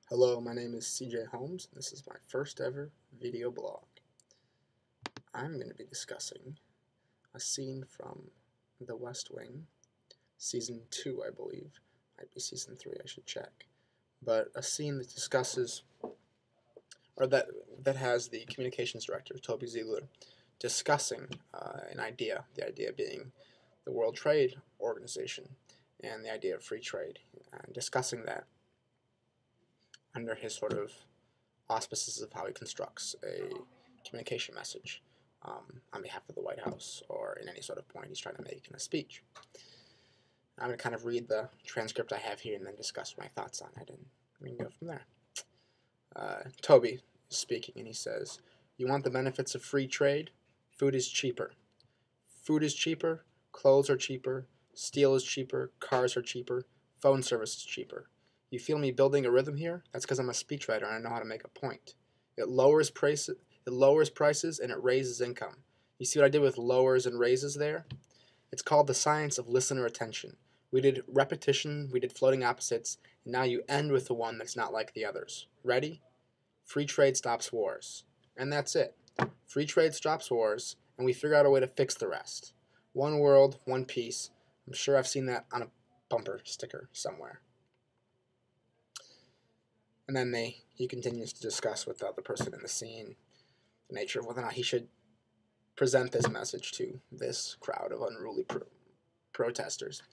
Hello, my name is CJ Holmes, and this is my first ever video blog. I'm going to be discussing a scene from The West Wing, Season 2, I believe. Might be Season 3, I should check. But a scene that discusses, or that has the communications director, Toby Ziegler, discussing an idea, the idea being the World Trade Organization and the idea of free trade, and discussing that under his sort of auspices of how he constructs a communication message on behalf of the White House or in any sort of point he's trying to make in a speech. I'm going to kind of read the transcript I have here and then discuss my thoughts on it, and we can go from there. Toby is speaking, and he says, "You want the benefits of free trade? Food is cheaper. Food is cheaper, clothes are cheaper, steel is cheaper, cars are cheaper, phone service is cheaper. You feel me building a rhythm here? That's because I'm a speechwriter and I know how to make a point. It lowers prices and it raises income. You see what I did with lowers and raises there? It's called the science of listener attention. We did repetition, we did floating opposites, and now you end with the one that's not like the others. Ready? Free trade stops wars. And that's it. Free trade stops wars, and we figure out a way to fix the rest. One world, one peace. I'm sure I've seen that on a bumper sticker somewhere." And then he continues to discuss with the other person in the scene the nature of whether or not he should present this message to this crowd of unruly protesters.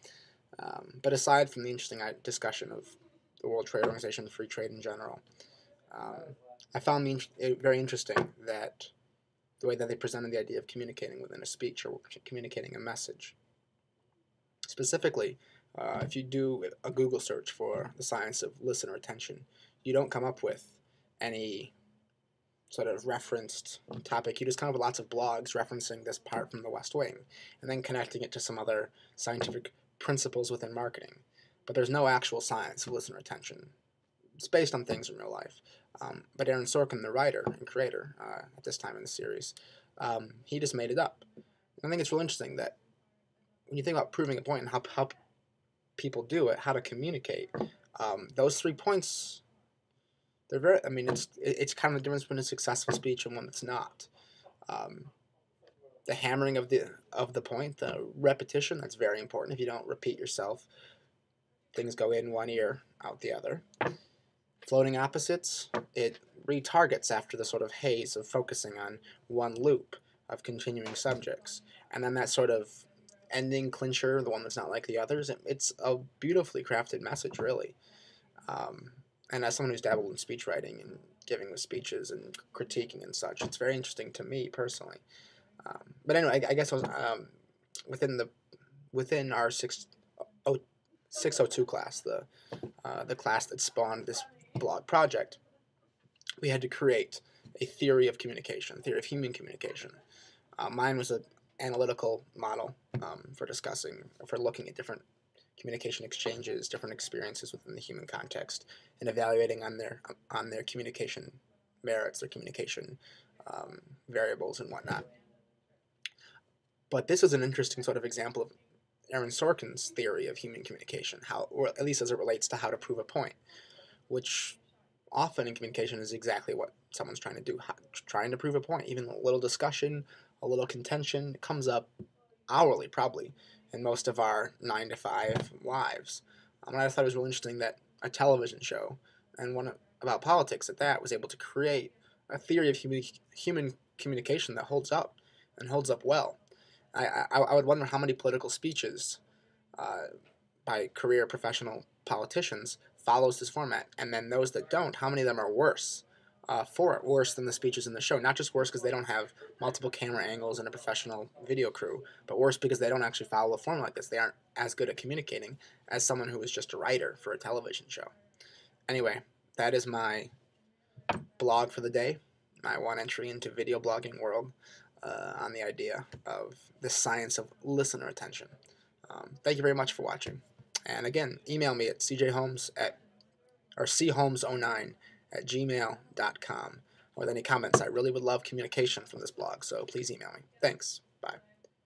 But aside from the interesting discussion of the World Trade Organization, free trade in general, I found it very interesting that the way that they presented the idea of communicating within a speech or communicating a message. Specifically, if you do a Google search for the science of listener attention, you don't come up with any sort of referenced topic. You just come up with lots of blogs referencing this part from the West Wing and then connecting it to some other scientific principles within marketing. But there's no actual science of listener attention. It's based on things in real life. But Aaron Sorkin, the writer and creator at this time in the series, he just made it up. And I think it's really interesting that when you think about proving a point and how people do it, how to communicate, those 3 points, they're very, I mean, it's kind of the difference between a successful speech and one that's not. The hammering of the point, the repetition, that's very important. If you don't repeat yourself, things go in one ear, out the other. Floating opposites, it retargets after the sort of haze of focusing on one loop of continuing subjects. And then that sort of ending clincher, the one that's not like the others, it's a beautifully crafted message, really. And as someone who's dabbled in speech writing and giving the speeches and critiquing and such, it's very interesting to me personally. But anyway, I guess I was within our 602 class, the class that spawned this blog project, we had to create a theory of communication, theory of human communication. Mine was an analytical model for looking at different communication exchanges, different experiences within the human context, and evaluating on their communication merits, their communication variables and whatnot. But this is an interesting sort of example of Aaron Sorkin's theory of human communication, or at least as it relates to how to prove a point, which often in communication is exactly what someone's trying to do, trying to prove a point. Even a little discussion, a little contention comes up hourly, probably, in most of our 9-to-5 lives. And I thought it was really interesting that a television show, and one about politics at that, was able to create a theory of human communication that holds up, and holds up well. I would wonder how many political speeches by career professional politicians follows this format, and then those that don't, how many of them are worse worse than the speeches in the show. Not just worse because they don't have multiple camera angles and a professional video crew, but worse because they don't actually follow a format like this. They aren't as good at communicating as someone who is just a writer for a television show. Anyway, that is my blog for the day, my one entry into video blogging world on the idea of the science of listener attention. Thank you very much for watching. And again, email me at chohms09@gmail.com with any comments. I really would love communication from this blog, so please email me. Thanks. Bye.